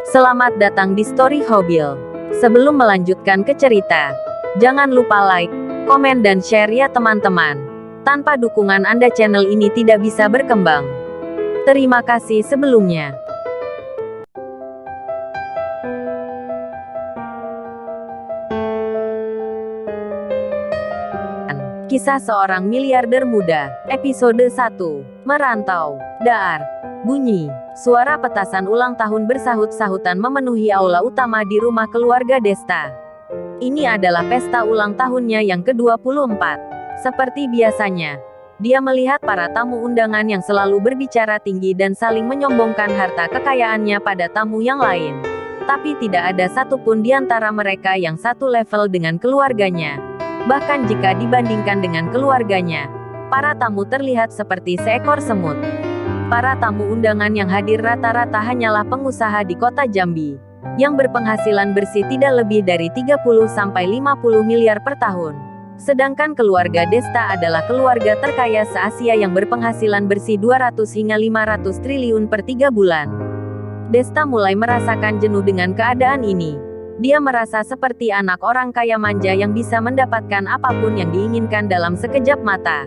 Selamat datang di Story Hobil. Sebelum melanjutkan ke cerita, jangan lupa like, komen dan share ya teman-teman. Tanpa dukungan Anda channel ini tidak bisa berkembang. Terima kasih sebelumnya. Kisah seorang miliarder muda, episode 1. Merantau. Daar. Bunyi. Suara petasan ulang tahun bersahut-sahutan memenuhi aula utama di rumah keluarga Desta. Ini adalah pesta ulang tahunnya yang ke-24. Seperti biasanya, dia melihat para tamu undangan yang selalu berbicara tinggi dan saling menyombongkan harta kekayaannya pada tamu yang lain. Tapi tidak ada satupun di antara mereka yang satu level dengan keluarganya. Bahkan jika dibandingkan dengan keluarganya, para tamu terlihat seperti seekor semut. Para tamu undangan yang hadir rata-rata hanyalah pengusaha di kota Jambi, yang berpenghasilan bersih tidak lebih dari 30-50 miliar per tahun. Sedangkan keluarga Desta adalah keluarga terkaya se-Asia yang berpenghasilan bersih 200 hingga 500 triliun per 3 bulan. Desta mulai merasakan jenuh dengan keadaan ini. Dia merasa seperti anak orang kaya manja yang bisa mendapatkan apapun yang diinginkan dalam sekejap mata.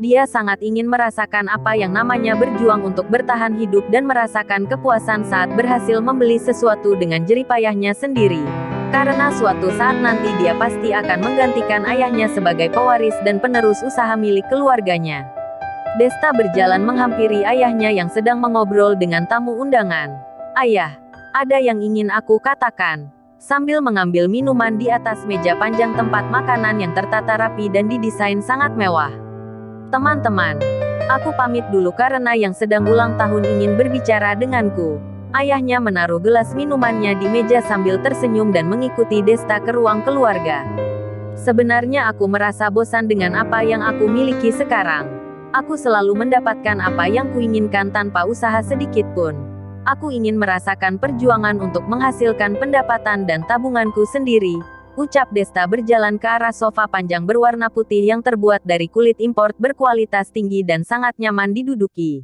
Dia sangat ingin merasakan apa yang namanya berjuang untuk bertahan hidup dan merasakan kepuasan saat berhasil membeli sesuatu dengan jeripayahnya sendiri. Karena suatu saat nanti dia pasti akan menggantikan ayahnya sebagai pewaris dan penerus usaha milik keluarganya. Desta berjalan menghampiri ayahnya yang sedang mengobrol dengan tamu undangan. "Ayah, ada yang ingin aku katakan." Sambil mengambil minuman di atas meja panjang tempat makanan yang tertata rapi dan didesain sangat mewah. "Teman-teman, aku pamit dulu karena yang sedang ulang tahun ingin berbicara denganku." Ayahnya menaruh gelas minumannya di meja sambil tersenyum dan mengikuti Desta ke ruang keluarga. "Sebenarnya aku merasa bosan dengan apa yang aku miliki sekarang. Aku selalu mendapatkan apa yang kuinginkan tanpa usaha sedikit pun. Aku ingin merasakan perjuangan untuk menghasilkan pendapatan dan tabunganku sendiri," ucap Desta berjalan ke arah sofa panjang berwarna putih yang terbuat dari kulit import berkualitas tinggi dan sangat nyaman diduduki.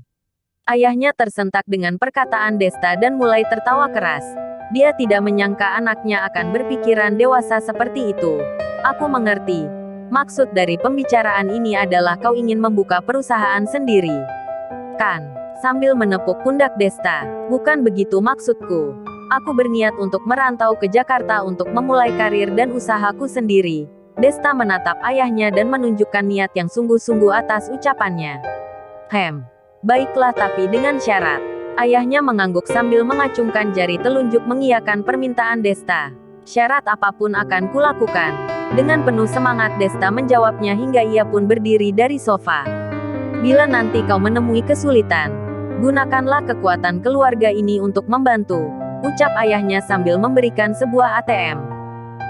Ayahnya tersentak dengan perkataan Desta dan mulai tertawa keras. Dia tidak menyangka anaknya akan berpikiran dewasa seperti itu. "Aku mengerti. Maksud dari pembicaraan ini adalah kau ingin membuka perusahaan sendiri, kan?" Sambil menepuk pundak Desta. "Bukan begitu maksudku. Aku berniat untuk merantau ke Jakarta untuk memulai karir dan usahaku sendiri." Desta menatap ayahnya dan menunjukkan niat yang sungguh-sungguh atas ucapannya. Baiklah tapi dengan syarat." Ayahnya mengangguk sambil mengacungkan jari telunjuk mengiyakan permintaan Desta. "Syarat apapun akan kulakukan." Dengan penuh semangat Desta menjawabnya hingga ia pun berdiri dari sofa. "Bila nanti kau menemui kesulitan, gunakanlah kekuatan keluarga ini untuk membantu," ucap ayahnya sambil memberikan sebuah ATM.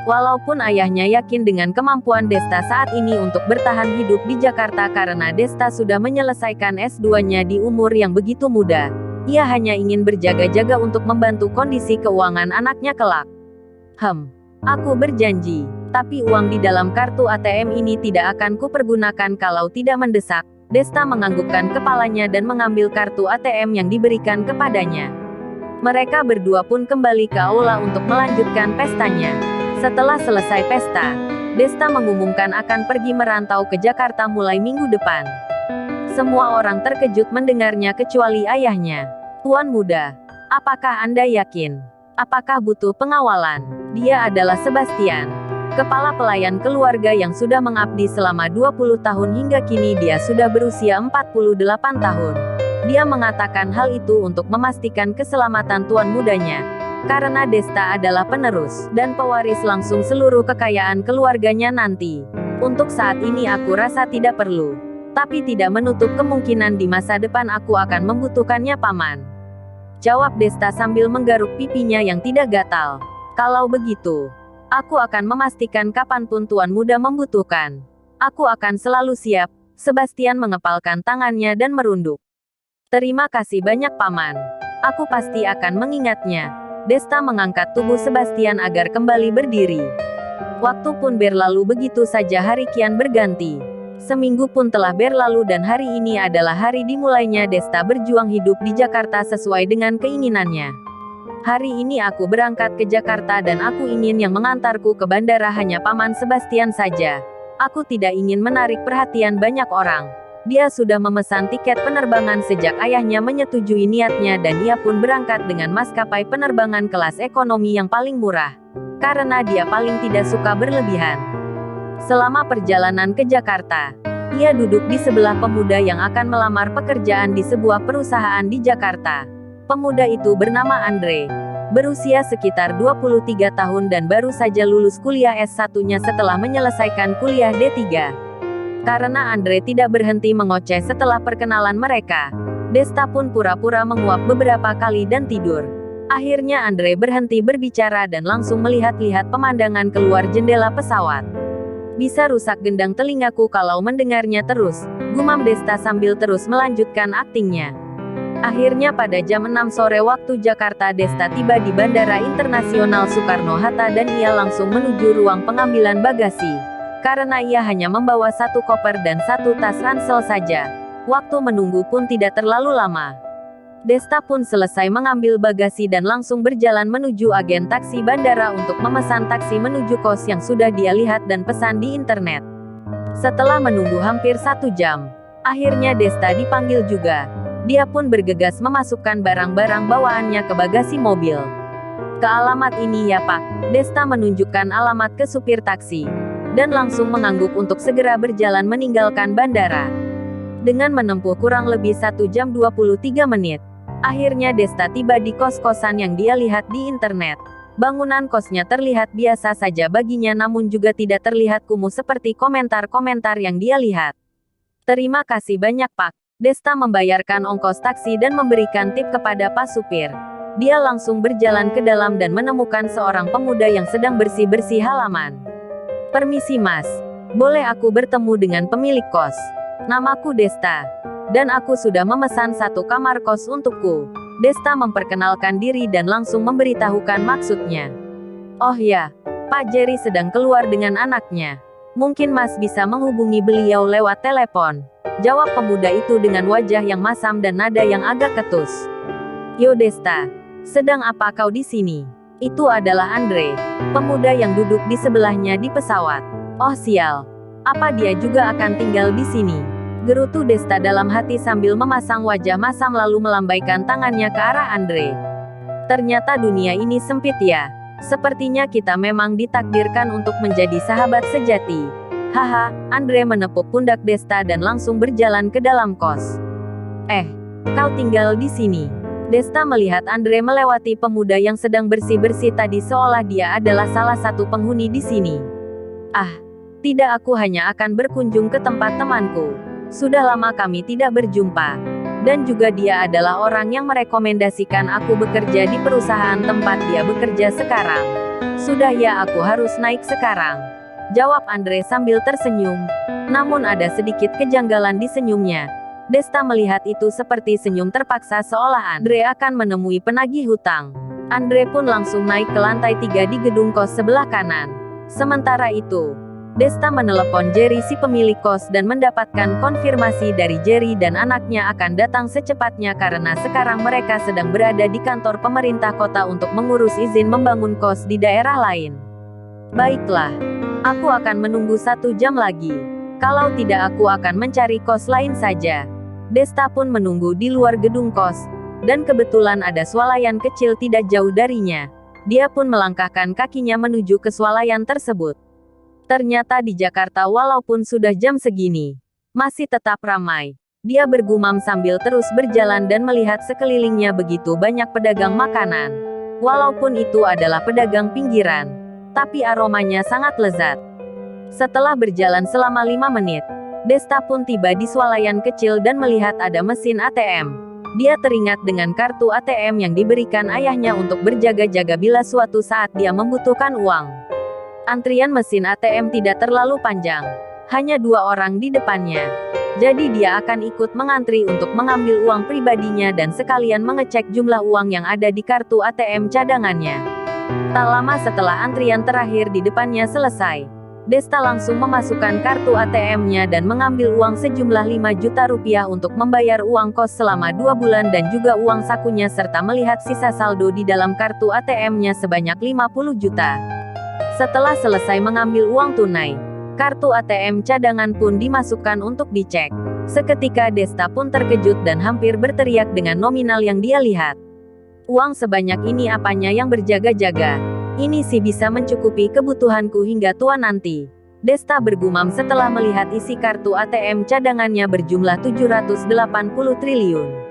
Walaupun ayahnya yakin dengan kemampuan Desta saat ini untuk bertahan hidup di Jakarta karena Desta sudah menyelesaikan S2-nya di umur yang begitu muda, ia hanya ingin berjaga-jaga untuk membantu kondisi keuangan anaknya kelak. Aku berjanji, tapi uang di dalam kartu ATM ini tidak akan kupergunakan kalau tidak mendesak." Desta menganggukkan kepalanya dan mengambil kartu ATM yang diberikan kepadanya. Mereka berdua pun kembali ke aula untuk melanjutkan pestanya. Setelah selesai pesta, Desta mengumumkan akan pergi merantau ke Jakarta mulai minggu depan. Semua orang terkejut mendengarnya kecuali ayahnya. "Tuan muda, apakah Anda yakin? Apakah butuh pengawalan?" Dia adalah Sebastian, kepala pelayan keluarga yang sudah mengabdi selama 20 tahun hingga kini dia sudah berusia 48 tahun. Dia mengatakan hal itu untuk memastikan keselamatan tuan mudanya. Karena Desta adalah penerus dan pewaris langsung seluruh kekayaan keluarganya nanti. "Untuk saat ini aku rasa tidak perlu. Tapi tidak menutup kemungkinan di masa depan aku akan membutuhkannya paman," jawab Desta sambil menggaruk pipinya yang tidak gatal. "Kalau begitu, aku akan memastikan kapanpun tuan muda membutuhkan. Aku akan selalu siap." Sebastian mengepalkan tangannya dan merunduk. "Terima kasih banyak paman. Aku pasti akan mengingatnya." Desta mengangkat tubuh Sebastian agar kembali berdiri. Waktu pun berlalu begitu saja, hari kian berganti. Seminggu pun telah berlalu dan hari ini adalah hari dimulainya Desta berjuang hidup di Jakarta sesuai dengan keinginannya. Hari ini aku berangkat ke Jakarta dan aku ingin yang mengantarku ke bandara hanya Paman Sebastian saja. Aku tidak ingin menarik perhatian banyak orang. Dia sudah memesan tiket penerbangan sejak ayahnya menyetujui niatnya dan ia pun berangkat dengan maskapai penerbangan kelas ekonomi yang paling murah. Karena dia paling tidak suka berlebihan. Selama perjalanan ke Jakarta, ia duduk di sebelah pemuda yang akan melamar pekerjaan di sebuah perusahaan di Jakarta. Pemuda itu bernama Andre. Berusia sekitar 23 tahun dan baru saja lulus kuliah S1-nya setelah menyelesaikan kuliah D3. Karena Andre tidak berhenti mengoceh setelah perkenalan mereka, Desta pun pura-pura menguap beberapa kali dan tidur. Akhirnya Andre berhenti berbicara dan langsung melihat-lihat pemandangan keluar jendela pesawat. Bisa rusak gendang telingaku kalau mendengarnya terus, gumam Desta sambil terus melanjutkan aktingnya. Akhirnya pada jam 6 sore waktu Jakarta, Desta tiba di Bandara Internasional Soekarno-Hatta dan ia langsung menuju ruang pengambilan bagasi. Karena ia hanya membawa satu koper dan satu tas ransel saja, waktu menunggu pun tidak terlalu lama. Desta pun selesai mengambil bagasi dan langsung berjalan menuju agen taksi bandara untuk memesan taksi menuju kos yang sudah dia lihat dan pesan di internet. Setelah menunggu hampir 1 jam, akhirnya Desta dipanggil juga. Dia pun bergegas memasukkan barang-barang bawaannya ke bagasi mobil. "Ke alamat ini ya Pak." Desta menunjukkan alamat ke supir taksi, dan langsung mengangguk untuk segera berjalan meninggalkan bandara. Dengan menempuh kurang lebih 1 jam 23 menit, akhirnya Desta tiba di kos-kosan yang dia lihat di internet. Bangunan kosnya terlihat biasa saja baginya namun juga tidak terlihat kumuh seperti komentar-komentar yang dia lihat. "Terima kasih banyak Pak." Desta membayarkan ongkos taksi dan memberikan tip kepada pas supir. Dia langsung berjalan ke dalam dan menemukan seorang pemuda yang sedang bersih-bersih halaman. "Permisi Mas, boleh aku bertemu dengan pemilik kos? Namaku Desta, dan aku sudah memesan satu kamar kos untukku." Desta memperkenalkan diri dan langsung memberitahukan maksudnya. "Oh ya, Pak Jerry sedang keluar dengan anaknya. Mungkin Mas bisa menghubungi beliau lewat telepon," jawab pemuda itu dengan wajah yang masam dan nada yang agak ketus. "Yo Desta, sedang apa kau di sini?" Itu adalah Andre, pemuda yang duduk di sebelahnya di pesawat. "Oh sial, apa dia juga akan tinggal di sini?" gerutu Desta dalam hati sambil memasang wajah masam lalu melambaikan tangannya ke arah Andre. "Ternyata dunia ini sempit ya. Sepertinya kita memang ditakdirkan untuk menjadi sahabat sejati." Haha, Andre menepuk pundak Desta dan langsung berjalan ke dalam kos. Kau tinggal di sini?" Desta melihat Andre melewati pemuda yang sedang bersih-bersih tadi seolah dia adalah salah satu penghuni di sini. "Ah, tidak, aku hanya akan berkunjung ke tempat temanku. Sudah lama kami tidak berjumpa. Dan juga dia adalah orang yang merekomendasikan aku bekerja di perusahaan tempat dia bekerja sekarang. Sudah ya, aku harus naik sekarang," jawab Andre sambil tersenyum. Namun ada sedikit kejanggalan di senyumnya. Desta melihat itu seperti senyum terpaksa seolah Andre akan menemui penagih hutang. Andre pun langsung naik ke lantai 3 di gedung kos sebelah kanan. Sementara itu, Desta menelepon Jerry si pemilik kos dan mendapatkan konfirmasi dari Jerry dan anaknya akan datang secepatnya karena sekarang mereka sedang berada di kantor pemerintah kota untuk mengurus izin membangun kos di daerah lain. "Baiklah. Aku akan menunggu 1 jam lagi. Kalau tidak aku akan mencari kos lain saja." Desta pun menunggu di luar gedung kos, dan kebetulan ada swalayan kecil tidak jauh darinya. Dia pun melangkahkan kakinya menuju ke swalayan tersebut. Ternyata di Jakarta walaupun sudah jam segini, masih tetap ramai. Dia bergumam sambil terus berjalan dan melihat sekelilingnya begitu banyak pedagang makanan. Walaupun itu adalah pedagang pinggiran, tapi aromanya sangat lezat. Setelah berjalan selama 5 menit, Desta pun tiba di swalayan kecil dan melihat ada mesin ATM. Dia teringat dengan kartu ATM yang diberikan ayahnya untuk berjaga-jaga bila suatu saat dia membutuhkan uang. Antrian mesin ATM tidak terlalu panjang, hanya 2 orang di depannya. Jadi dia akan ikut mengantri untuk mengambil uang pribadinya dan sekalian mengecek jumlah uang yang ada di kartu ATM cadangannya. Tak lama setelah antrian terakhir di depannya selesai, Desta langsung memasukkan kartu ATM-nya dan mengambil uang sejumlah 5 juta rupiah untuk membayar uang kos selama 2 bulan dan juga uang sakunya serta melihat sisa saldo di dalam kartu ATM-nya sebanyak 50 juta. Setelah selesai mengambil uang tunai, kartu ATM cadangan pun dimasukkan untuk dicek. Seketika Desta pun terkejut dan hampir berteriak dengan nominal yang dia lihat. Uang sebanyak ini apanya yang berjaga-jaga? Ini sih bisa mencukupi kebutuhanku hingga tua nanti. Desta bergumam setelah melihat isi kartu ATM cadangannya berjumlah 780 triliun.